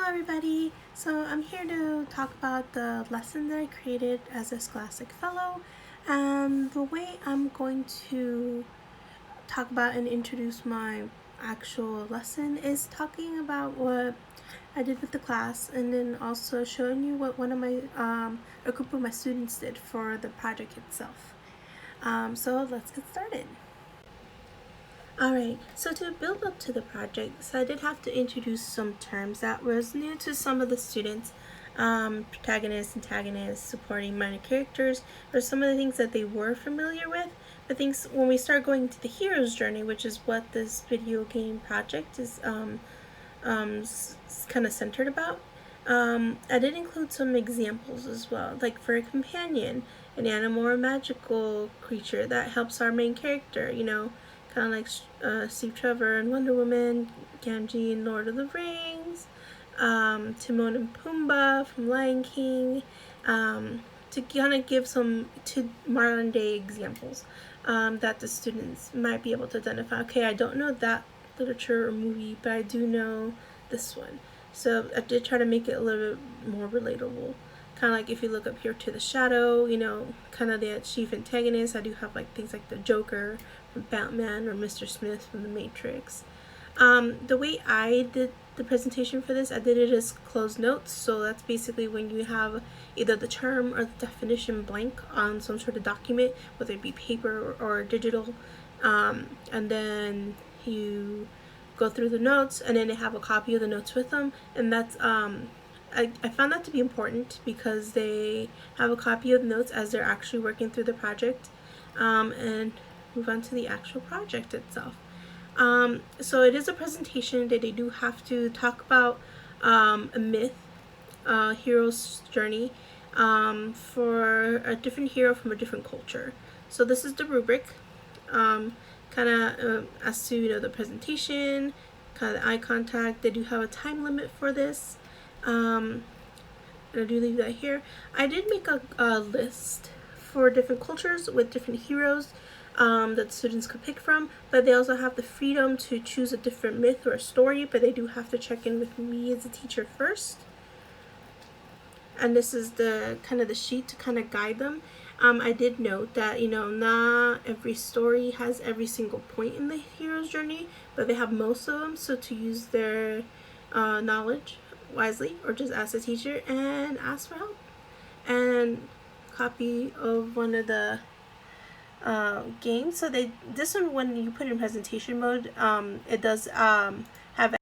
everybody. So I'm here to talk about the lesson that I created as a Scholastic Fellow. And the way I'm going to talk about and introduce my actual lesson is talking about what I did with the class, and then also showing you what one of my a group of my students did for the project itself. So let's get started. Alright, so to build up to the project, so I did have to introduce some terms that was new to some of the students. Protagonists, antagonists, supporting minor characters, or some of the things that they were familiar with. But things when we start going to the hero's journey, which is what this video game project is kind of centered about, I did include some examples as well, like for a companion, an animal or magical creature that helps our main character, kind of like Steve Trevor and Wonder Woman, Gamgee in Lord of the Rings, Timon and Pumbaa from Lion King, to kind of give some modern day examples that the students might be able to identify. Okay, I don't know that literature or movie, but I do know this one. So I did try to make it a little bit more relatable. Kind of like if you look up here to the shadow, kind of the chief antagonist. I do have like things like the Joker from Batman or Mr. Smith from The Matrix. The way I did the presentation for this, I did it as closed notes. So that's basically when you have either the term or the definition blank on some sort of document, whether it be paper or digital, and then you go through the notes, and then they have a copy of the notes with them. And that's I found that to be important because they have a copy of the notes as they're actually working through the project, and move on to the actual project itself. So it is a presentation that they do have to talk about a myth, hero's journey, for a different hero from a different culture. So this is the rubric, kind of as to the presentation, kind of the eye contact. They do have a time limit for this. And I do leave that here. I did make a list for different cultures with different heroes that students could pick from, but they also have the freedom to choose a different myth or a story, but they do have to check in with me as a teacher first. And this is the kind of the sheet to kind of guide them. I did note that not every story has every single point in the hero's journey, but they have most of them. So to use their knowledge wisely, or just ask the teacher and ask for help. And copy of one of the games. So this one, when you put it in presentation mode, it does